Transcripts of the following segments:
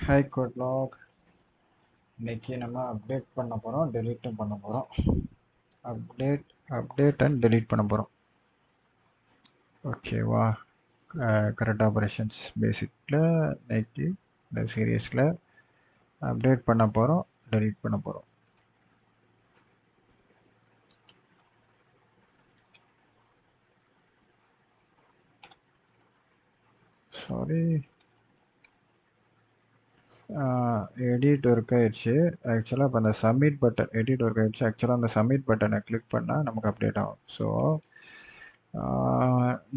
Hi கோட்லாக். இன்னைக்கு நம்ம update பண்ண போகிறோம், டெலீட்டும் பண்ண போகிறோம். அப்டேட் அண்ட் டெலீட் பண்ண போகிறோம். ஓகேவா? கரெக்ட் ஆப்ரேஷன்ஸ் பேசிக்கில் இன்னைக்கு இந்த சீரியஸில் அப்டேட் பண்ண போகிறோம், டெலீட் பண்ண போகிறோம். சாரி, எடிட் ஒர்க் ஆயிடுச்சு. ஆக்சுவலாக இப்போ அந்த சப்மிட் பட்டன் எடிட் ஒர்க் ஆயிடுச்சு. ஆக்சுவலாக அந்த சப்மிட் பட்டனை கிளிக் பண்ணால் நமக்கு அப்டேட் ஆகும். ஸோ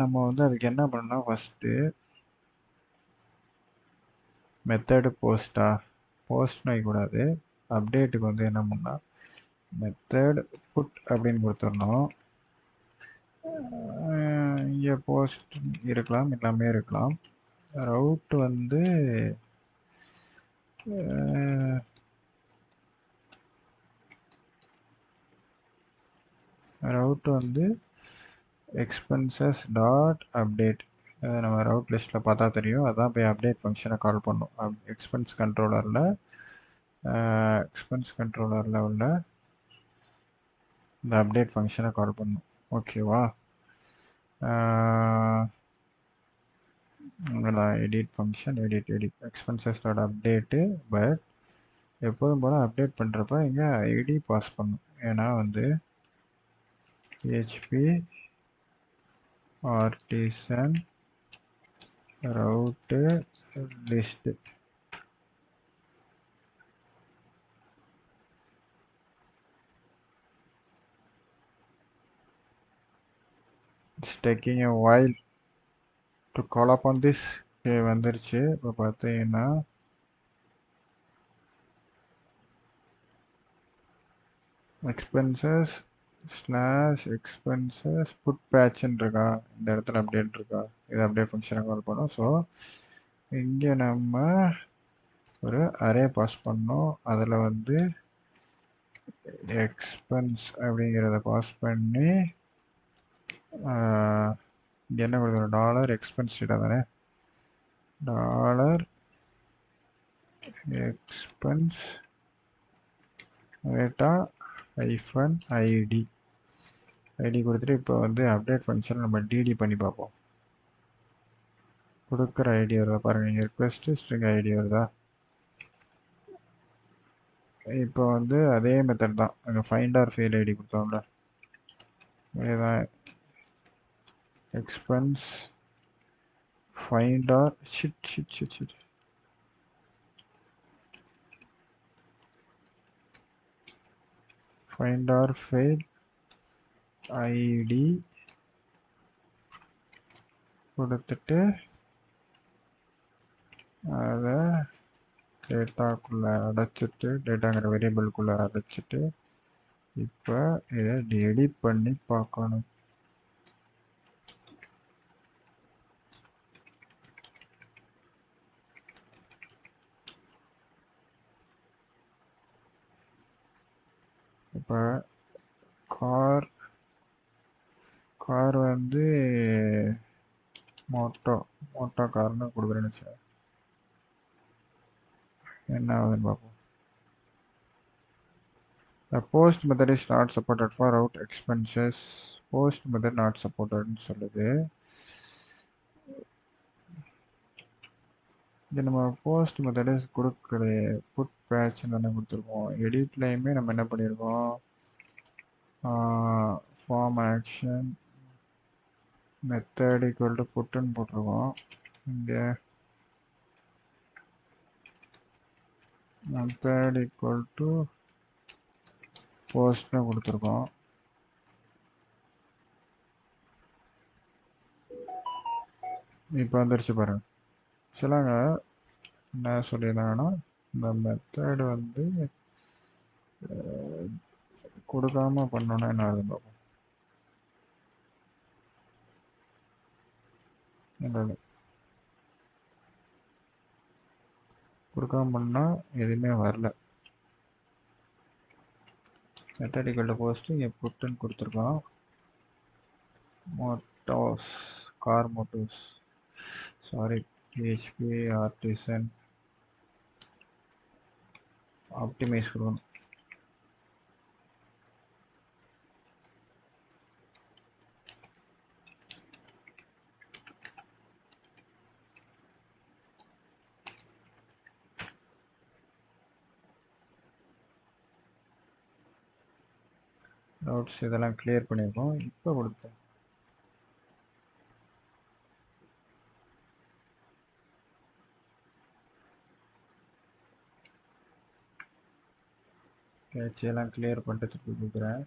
நம்ம வந்து அதுக்கு என்ன பண்ணோம்னா, ஃபஸ்ட்டு மெத்தடு போஸ்ட்னு வைக்கக்கூடாது. அப்டேட்டுக்கு வந்து என்ன பண்ணால் மெத்தட் புட் அப்படின்னு கொடுத்துடணும். இங்கே போஸ்ட் இருக்கலாம், எல்லாமே இருக்கலாம். ரவுட் வந்து எக்ஸ்பென்சஸ் டாட் அப்டேட். நம்ம ரவுட் லிஸ்ட்டில் பார்த்தா தெரியும். அதான் போய் அப்டேட் ஃபங்க்ஷனை கால் பண்ணும். எக்ஸ்பென்ஸ் கண்ட்ரோலரில் உள்ள இந்த அப்டேட் ஃபங்க்ஷனை கால் பண்ணும். ஓகேவா? Edit function edit expenses dot update. But எப்போதும் போல் அப்டேட் பண்ணுறப்ப இங்கே ஐடி பாஸ் பண்ணும். ஏன்னா வந்து PHP artisan route list it's taking a while to call upon this. வந்துருச்சு. இப்போ பார்த்தீங்கன்னா எக்ஸ்பென்சஸ் புட் பேட்ச்ன்னு இருக்கா, இந்த இடத்துல அப்டேட் இருக்கா, இது அப்டேட் ஃபங்க்ஷனை கால் பண்ணோம். ஸோ இங்கே நம்ம ஒரு அரே பாஸ் பண்ணோம். அதில் வந்து எக்ஸ்பென்ஸ் அப்படிங்கிறத பாஸ் பண்ணி இங்கே என்ன கொடுக்குறோம், டாலர் எக்ஸ்பென்ஸ் டேட்டா தானே, டாலர் எக்ஸ்பென்ஸ் டேட்டா -id கொடுத்துட்டு இப்போ வந்து அப்டேட் ஃபங்க்ஷன் நம்ம டிடி பண்ணி பார்ப்போம். கொடுக்குற ஐடி வருதா பாருங்கள். இங்கே ரிக்வெஸ்ட் ஸ்ட்ரிங் ஐடி வருதா. இப்போ வந்து அதே மெத்தட் தான். அங்கே ஃபைண்ட் ஆர் ஃபெயில் ஐடி கொடுத்தோம்ல, இதுதான் expense find or find or fail ID கொடுத்துட்டு அதை டேட்டாக்குள்ளே அடைச்சிட்டு, டேட்டாங்கிற வேரியபிளுக்குள்ளே அடைச்சிட்டு இப்போ இதை எடிட் பண்ணி பார்க்கணும். இப்போ கார் வந்து மோட்டோ கார்னு கொடுக்குறேன்னு வச்சேன். என்ன ஆகுதுன்னு பார்ப்போம். The post method is not supported for route expenses. Post method not supported சொல்லுது. இது நம்ம போஸ்ட் மெத்தட் கொடுக்கலையே, புட் பேட்ச் தானே கொடுத்துருக்கோம். எடிட்லையுமே நம்ம என்ன பண்ணியிருக்கோம், form action method equal to புட்டுன்னு போட்டிருக்கோம். இங்கே மெத்தட் ஈக்குவல் டு போஸ்ட்னு கொடுத்துருக்கோம். இப்போ வந்துருச்சு பாருங்க. சிலங்க என்ன சொல்லியிருந்தாங்கன்னா, இந்த மெத்தட் வந்து கொடுக்காம பண்ணோன்னா என்ன ஆகுதுன்னு பார்ப்போம். இல்லை கொடுக்காம பண்ணால் எதுவுமே வரல. மெத்தட் ஈக்குவல் டு போஸ்ட் இங்கே புட்டுன்னு கொடுத்துருக்கோம். Motors car motors, sorry, PHP artisan optimize கொடுக்கணும். நோட்ஸ் இதெல்லாம் கிளியர் பண்ணியிருக்கோம். இப்போ கொடுப்போம். கேட்செல்லாம் கிளியர் பண்ணிட்டு திருப்பி கொடுக்குறேன்.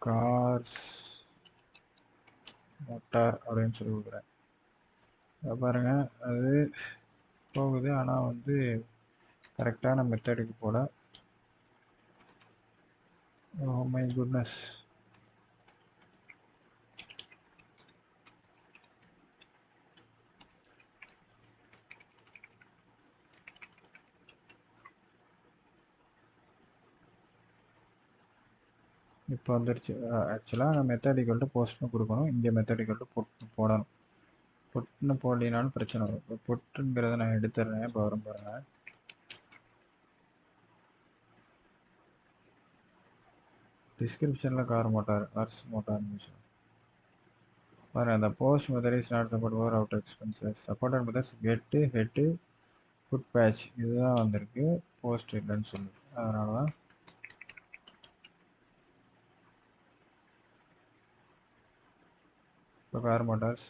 கார்ஸ் மோட்டார் அப்படின்னு சொல்லி கொடுக்குறேன். பாருங்க அது போகுது, ஆனால் வந்து கரெக்டான மெத்தடுக்கு போல. Oh my goodness. இப்போ வந்துருச்சு. ஆக்சுவலாக நான் மெத்தட் ஈக்குவல் டு போஸ்ட்னு கொடுக்கணும், இங்கே மெத்தட் ஈக்குவல் டு போடணும். புட்னு போடலினாலும் பிரச்சனை வரும். இப்போ புட்டுங்கிறத நான் எடுத்துடுறேன். இப்போ வரும் பாருங்க. டிஸ்கிரிப்ஷனில் கார்ஸ் மோட்டார்னு பாருங்க. அந்த post method is not support over out expenses. Supported methods கெட்டு ஹெட்டு புட் பேட்ச் இதுதான் வந்திருக்கு, போஸ்ட் இல்லைன்னு சொல்லி. அதனால தான் இப்போ கார் மோட்டார்ஸ்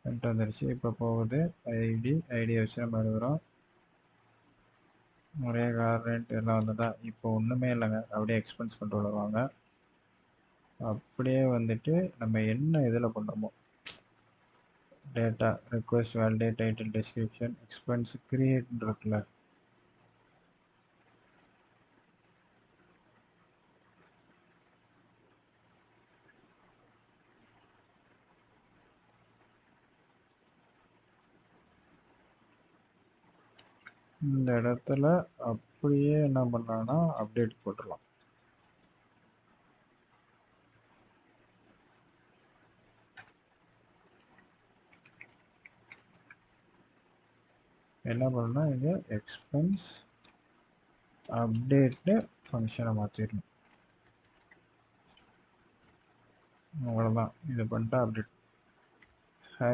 வந்துருச்சு. இப்போ போகுது. ஐடி வச்சு நம்ம எழுதுகிறோம். நிறைய கார் ரெண்ட் எல்லாம் வந்துட்டா இப்போ ஒன்றுமே இல்லைங்க. அப்படியே எக்ஸ்பென்ஸ் கண்ட்ரோல் வாங்க. அப்படியே வந்துட்டு நம்ம என்ன இதில் பண்ணுறோமோ data request validate title description expense create இருக்குல்ல, இந்த இடத்துல அப்படியே என்ன பண்ணலாம்னா அப்டேட் போட்டுடலாம். என்ன பண்ணணும்னா இங்கே எக்ஸ்பென்ஸ் அப்டேட்னு ஃபங்க்ஷனை மாற்றிடணும். அவ்வளோதான். இது பண்ணிட்டு அப்டேட்.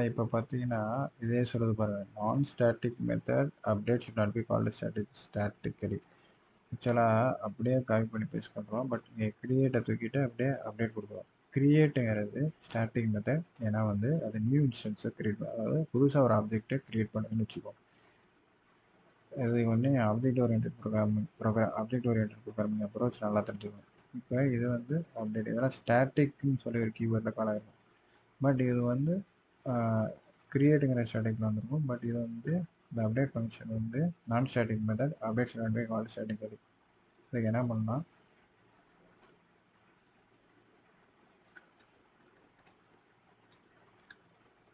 இப்போ பார்த்தீங்கன்னா இதே சொல்லுது பாருங்கள். நான் static method update should not be called statically. ஆக்சுவலாக அப்படியே காப்பி பண்ணி பேஸ்ட் பண்ணுறோம். பட் இங்கே கிரியேட்டை தூக்கிட்டு அப்படியே அப்டேட் கொடுக்குறோம். கிரியேட்டுங்கிறது ஸ்டாட்டிக் மெத்தட். ஏன்னா வந்து அது நியூ இன்ஸ்டன்ஸை கிரியேட் பண்ண, அதாவது புதுசாக ஒரு ஆப்ஜெக்டை கிரியேட் பண்ணுன்னு வச்சுக்கோம். இது வந்து ஆப்ஜெக்ட் ஓரியன்ட் ப்ரோக்ராமிங் அப்ரோச் நல்லா தெரிஞ்சுக்கணும். இப்போ இது வந்து அப்டேட், இதெல்லாம் ஸ்டாட்டிக்னு சொல்லி ஒரு கீவேர்டில் கால் ஆகிடும். பட் இது வந்து கிரியேட்டுங்கிற ஸ்டாட்டிக்கில் வந்துருக்கும். பட் இது வந்து இந்த அப்டேட் ஃபங்க்ஷன் வந்து non static method update should be called statically. இதுக்கு என்ன பண்ணால்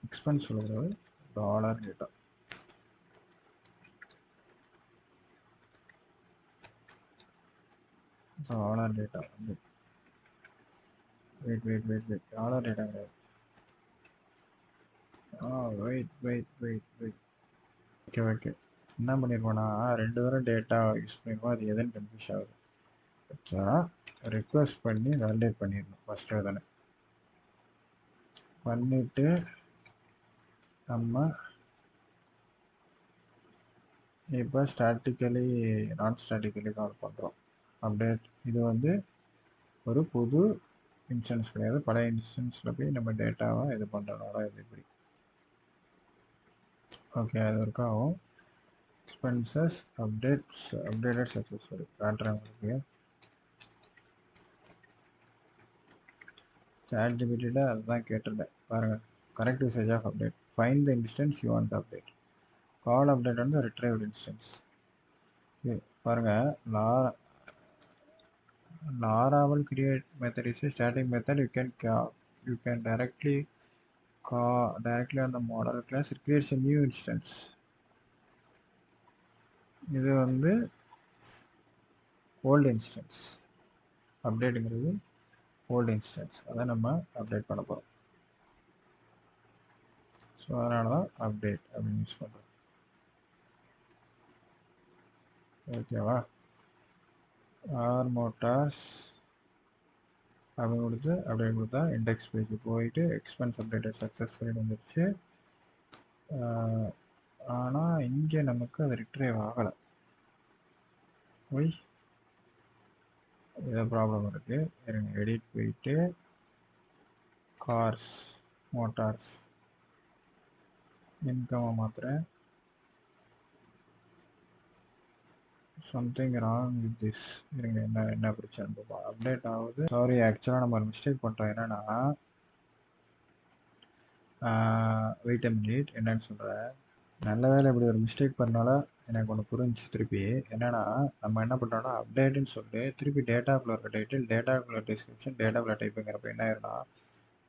எக்ஸ்பென்ஸ் சொல்கிறது $டேட்டா $டேட்டா வந்து வெயிட் $டேட்டா கிடையாது. Wait okay. என்ன பண்ணியிருக்கோன்னா 2 தடவை டேட்டா யூஸ் பண்ணியிருக்கோம். அது எதுன்னு கன்ஃபியூஸ் ஆகுது. ஆக்சுவலாக ரிக்வெஸ்ட் பண்ணி வேலிடேட் பண்ணிடணும் ஃபஸ்ட்டு. தானே பண்ணிவிட்டு நம்ம இப்போ ஸ்டாட்டிக்கலி நான் ஸ்டாட்டிக்கலி கால் பண்ணுறோம். அப்டேட் இது வந்து ஒரு புது இன்ஸ்டன்ஸ் கிடையாது. பழைய இன்ஸ்டன்ஸில் போய் நம்ம டேட்டாவை இது பண்ணுறதுனால இது இப்படி. ஓகே, அது ஒர்க் ஆகும். எக்ஸ்பென்சஸ் அப்டேட்டட் சக்ஸஸ்ஃபுல் காட்டுறேன் உங்களுக்கு. ChatGPT அதுதான் கேட்டிருந்தேன் பாருங்கள். Correct usage of update, find the instance you want update, call update வந்து ரிட்ரைவ்ட் இன்ஸ்டன்ஸ். பாருங்கள், Laravel create method is a static method. You can directly on the model class. It creates a new instance. இது வந்து old instance. அப்டேட்டுங்கிறது old instance. அதை நம்ம update பண்ண போகிறோம். So அதனால தான் அப்டேட் அப்படின்னு யூஸ் பண்ணுறோம். ஓகேவா? ஆர் மோட்டார்ஸ் அப்படின்னு கொடுத்து அப்படின்னு கொடுத்தா இண்டெக்ஸ் பேஜ் போயிட்டு எக்ஸ்பென்ஸ் அப்டேட்டட் சக்ஸஸ்ஃபுல்லி வந்துருச்சு. ஆனால் இங்கே நமக்கு அது ரிட்ரைவ் ஆகலை. ஒய் ஏதோ ப்ராப்ளம் இருக்குது. இருங்க, எடிட் போயிட்டு கார்ஸ் மோட்டார்ஸ் இன்கம் மாத்துறேன். Something wrong with this. இருங்க, என்ன பிரச்சனை அப்டேட் ஆகுது. சாரி, ஆக்சுவலாக நம்ம ஒரு மிஸ்டேக் பண்ணுறோம். என்னன்னா வெயிட் அ மினிட், என்னன்னு சொல்கிறேன். நல்ல வேலை இப்படி ஒரு மிஸ்டேக் பண்ணனால எனக்கு ஒன்று புரிஞ்சு. திருப்பி என்னன்னா நம்ம என்ன பண்ணுறோம்னா அப்டேட்டுன்னு சொல்லிட்டு திருப்பி டேட்டாக்குள்ள இருக்க டைட்டில், டேட்டாக்குள்ள டிஸ்கிரிப்ஷன், டேட்டாக்குள்ள டைப்புங்கிறப்ப என்ன ஆயிரும்னா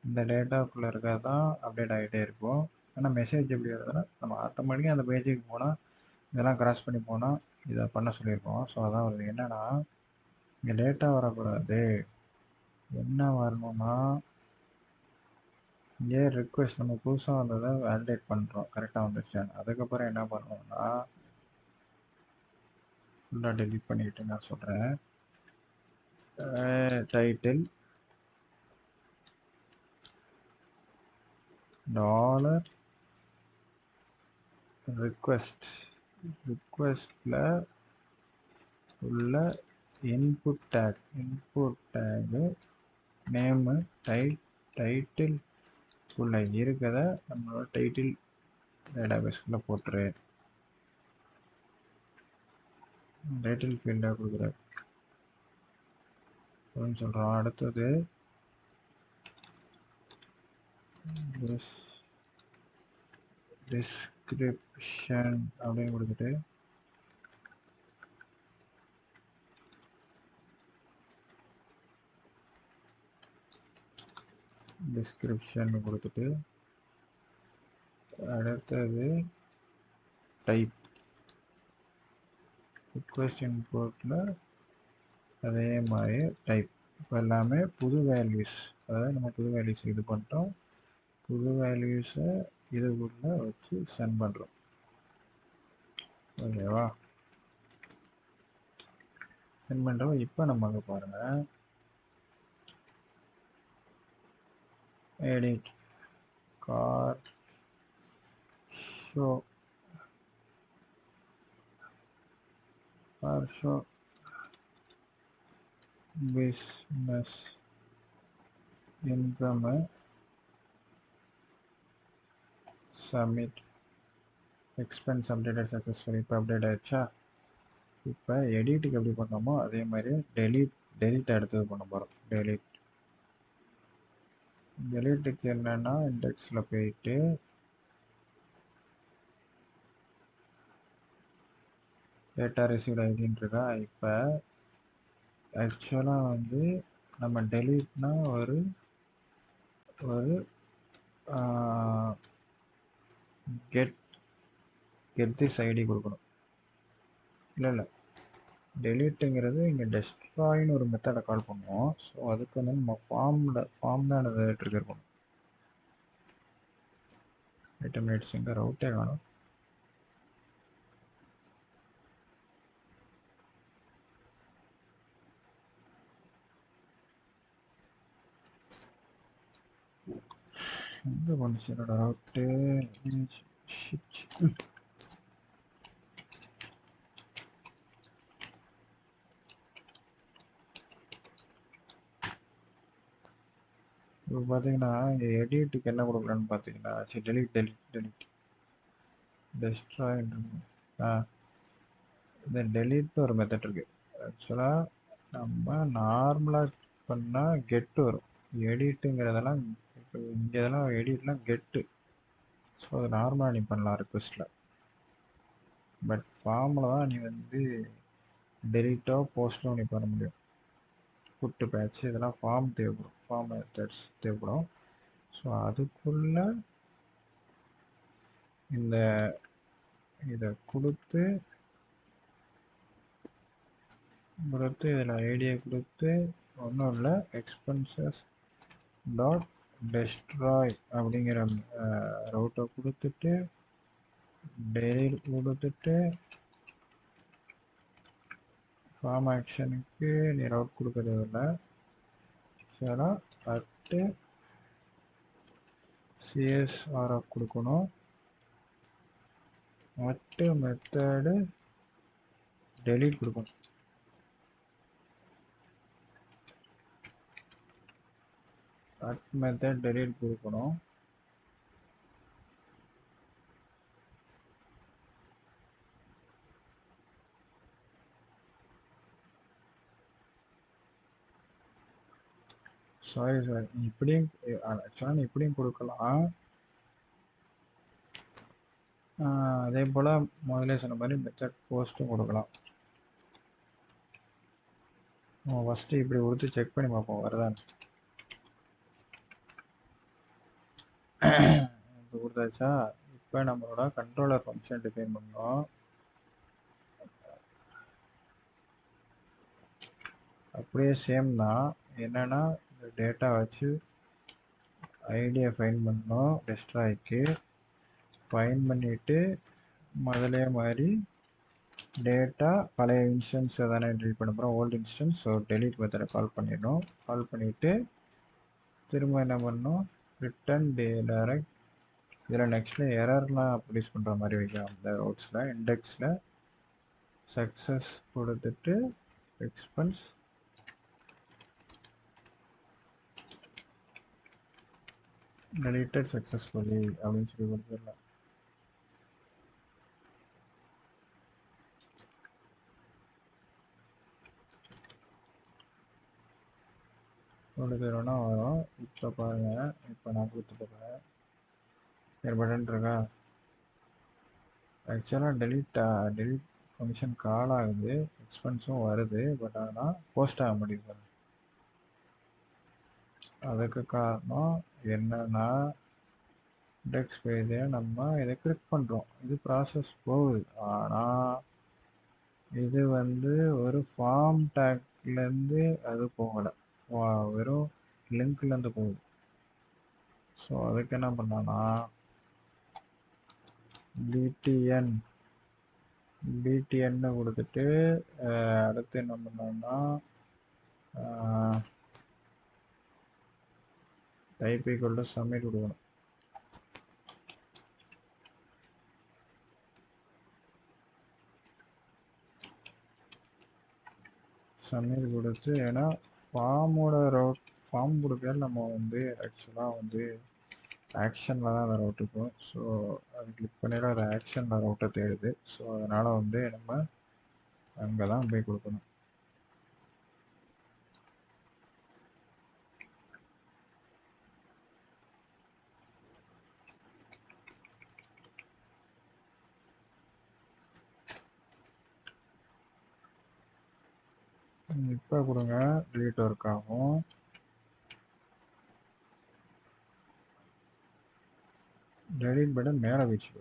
இந்த டேட்டாக்குள்ளே இருக்கிறது தான் அப்டேட் ஆகிட்டே இருக்கும். ஆனால் மெசேஜ் எப்படி வருதுன்னா நம்ம ஆட்டோமேட்டிக்காக அந்த பேஜுக்கு போனால் இதெல்லாம் கிராஸ் பண்ணி போனால் இதை பண்ண சொல்லியிருக்கோம். ஸோ அதான் வருது. என்னன்னா இங்கே டேட்டா வரக்கூடாது. என்ன வரணும்னா இங்கே ரிக்வெஸ்ட் நம்ம புதுசாக வந்ததை வேலிடேட் பண்ணுறோம் கரெக்டாக வந்துருச்சான்னு. அதுக்கப்புறம் என்ன பண்ணணும்னா ஃபுல்லாக டெலிட் பண்ணிட்டு நான் சொல்கிறேன். டைட்டில் டாலர் ரிக்வெஸ்டில் உள்ள இன்புட் டேகு நேமு டைட்டில் உள்ள இருக்கிறத நம்மளோட டைட்டில் டேட்டாபேஸ்க்குள்ளே போட்டுரு. டைட்டில் ஃபீல்டாக கொடுக்குற அப்படின்னு சொல்கிறோம். அடுத்தது டிஸ்கிரிப்ஷன் அப்படின்னு கொடுத்துட்டு அடுத்தது டைப் ரிக்வெஸ்ட் இன்புட்டில் அதே மாதிரி டைப். இப்போ எல்லாமே புது வேல்யூஸ், அதாவது நம்ம புது வேல்யூஸ் இது பண்ணிட்டோம். புது வேல்யூஸை இதுக்குள்ள வச்சு சென்ட் பண்ணுறோம். ஓகேவா? சென்ட் பண்ணுறோம். இப்போ நம்ம அங்கே பாருங்கள், edit car show business income submit expense updated successfully. இப்போ அப்டேட் ஆயிடுச்சா? இப்போ எடிட்டுக்கு எப்படி பண்ணோமோ அதே மாதிரி டெலிட் அடுத்தது பண்ண போகிறோம். டெலிட்டுக்கு என்னன்னா இண்டெக்ஸில் போயிட்டு டேட்டா ரிசீவ்ட் ஐடின்னு இருக்கா. இப்போ ஆக்சுவலாக வந்து நம்ம டெலிட்னா ஒரு கெட் திஸ் ஐடி கொடுக்கணும். இல்லை டெலிட்டுங்கிறது இங்கே டெஸ்ட்ராய்னு ஒரு மெத்தடை கால் பண்ணுவோம். ஸோ அதுக்கு வந்து நம்ம ஃபார்ம் தான் ட்ரிகர் இருக்கணும். ஐட்டமினேட்ஸ் இங்கே ரவுட்டே காணும். எங்கே பண்ணுச்சு என்னோட ரவுட்டு? இப்போ பார்த்தீங்கன்னா இங்கே எடிட்டுக்கு என்ன கொடுக்குறேன்னு பார்த்தீங்கன்னா, சரி டெலிட் டெஸ்ட்ராய். இந்த டெலிட்னு ஒரு மெத்தட் இருக்குது. ஆக்சுவலாக நம்ம நார்மலாக பண்ணால் கெட்டு வரும். எடிட்டுங்கிறதெல்லாம் இப்போ இங்கே இதெல்லாம் எடிட்லாம் கெட்டு. ஸோ அது நார்மலாக நீ பண்ணலாம் ரிக்வெஸ்ட்டில். பட் ஃபார்மில் தான் நீ வந்து டெலிட்டோ போஸ்ட்டோ நீ பண்ண முடியும். புட்டு பேட்ச் இதெல்லாம் ஃபார்ம் தேவைப்படும், ஃபார்ம் மெத்தட்ஸ் தேவைப்படும். ஸோ அதுக்குள்ளே இதை கொடுத்து இதில் ஐடியா கொடுத்து ஒன்றும் இல்லை, எக்ஸ்பென்சஸ் டாட் டெஸ்ட்ராய் அப்படிங்கிற ரவுட்டை கொடுத்துட்டு டெலிட் கொடுத்துட்டு ஃபார்ம் ஆக்ஷனுக்கு நீ ரவுட் கொடுக்க தேவையில்லை. சரி, அட்டு சிஎஸ்ஆர்எஃப் கொடுக்கணும். அட்டு மெத்தடு டெலீட் கொடுக்கணும். அட் மெத்தட் டெலீட் கொடுக்கணும். சாரி சார், இப்படியும் ஆக்சுவலாக நீ இப்படியும் கொடுக்கலாம். அதே போல் முதல்ல சொன்ன மாதிரி மெத்தட் போஸ்ட்டும் கொடுக்கலாம். ஃபஸ்ட்டு இப்படி கொடுத்து செக் பண்ணி பார்ப்போம் வருதான்னு. இப்போ கொடுத்தாச்சா? இப்போ நம்மளோட கண்ட்ரோலர் ஃபங்க்ஷன் டிஃபைன் பண்ணோம். அப்படியே சேம் தான். என்னென்னா இந்த டேட்டா வச்சு ஐடியை ஃபைன் பண்ணோம். டெஸ்ட்ராய்க்கு ஃபைன் பண்ணிவிட்டு முதலே மாதிரி டேட்டா பழைய இன்ஸ்டன்ஸ் தானே டெலிட் பண்ண போகிறோம், ஓல்டு இன்ஸ்டன்ஸ். ஸோ டெலிட் மெத்தடை கால் பண்ணிடணும். கால் பண்ணிவிட்டு திரும்ப என்ன பண்ணணும், ரிட்டன் டைரக்ட். இதில் நெக்ஸ்ட்டில் எரர்லாம் ப்ரொடியூஸ் பண்ணுற மாதிரி வைக்கலாம். அந்த ரவுட்ஸில் இண்டெக்ஸில் சக்ஸஸ் கொடுத்துட்டு எக்ஸ்பென்ஸ் deleted successfully அப்படின்னு சொல்லி கொடுத்துடலாம். கொடுத்துட்டோன்னா வரும். இப்போ பாருங்கள், இப்போ நான் கொடுத்துட்டுறேன். வேறு பட்டன் இருக்கா? ஆக்சுவலாக டெலிட் ஃபங்க்ஷன் கால் ஆகுது, எக்ஸ்பென்ஸும் வருது. பட் ஆனால் போஸ்ட் ஆக முடியுது. அதுக்கு காரணம் என்னன்னா, இண்டெக்ஸ் பேஜை நம்ம இதை கிளிக் பண்ணுறோம், இது ப்ராசஸ் போகுது. ஆனால் இது வந்து ஒரு ஃபார்ம் டேக்லேருந்து அது போகலை, வெறும் லிங்க்லேருந்து போகுது. ஸோ அதுக்கு என்ன பண்ணான்னா பிடிஎன்னு கொடுத்துட்டு அடுத்து என்ன பண்ணோம்னா டைப் ஈக்குவல் டு சப்மிட் கொடுக்கணும். சப்மிட் கொடுத்து, ஏன்னா ஃபார்ம் கொடுக்க நம்ம வந்து ஆக்சுவலாக வந்து ஆக்ஷனில் தான் அந்த ரவுட் இருக்கும். ஸோ அது கிளிக் பண்ணிவிட அது ஆக்ஷனில் ரவுட்டை தேடுது. ஸோ அதனால் வந்து நம்ம அங்கே தான் போய் கொடுக்கணும். இப்போ கொடுங்க, டெலீட் ஒர்க் ஆகும். டெலீட் பட்டன் மேலே வச்சு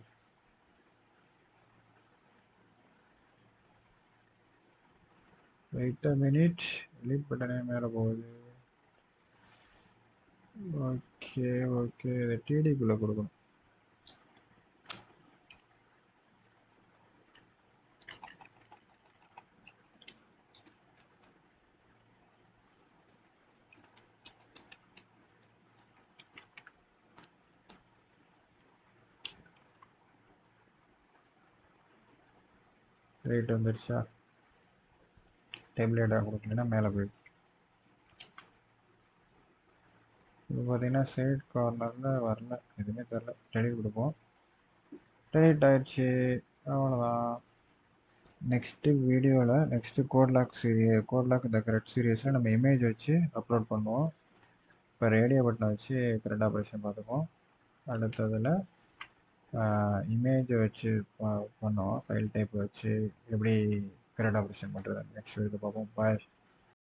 வெயிட் அ மினிட், டெலீட் பட்டனே மேலே போகுது. ஓகே ஓகே, இதை டிடிக்குள்ளே கொடுக்கணும். ரைட் வந்துடுச்சா? டேபிள் டேட்டா கொடுக்கலன்னா மேலே போயிடும். இப்போ பார்த்தீங்கன்னா சைட் கார்னரில் வரல, எதுவுமே தெரில. டெலிட் கொடுப்போம், டெலிட் ஆயிடுச்சு. அவ்வளோதான். நெக்ஸ்ட்டு வீடியோவில் நெக்ஸ்ட்டு கோட் லாக் இந்த கரெக்ட் சீரியஸில் நம்ம இமேஜ் வச்சு அப்லோட் பண்ணுவோம். இப்போ ரேடியோ பட்டனை வச்சு த்ரெட் ஆப்ரேஷன் பார்த்துப்போம். அடுத்ததில் இமேஜை வச்சு பண்ணுவோம், ஃபைல் டைப் வச்சு எப்படி த்ரெட் ஆப்ரேஷன் பண்ணுறது நெக்ஸ்ட் வீடியோ பார்ப்போம். பாய்.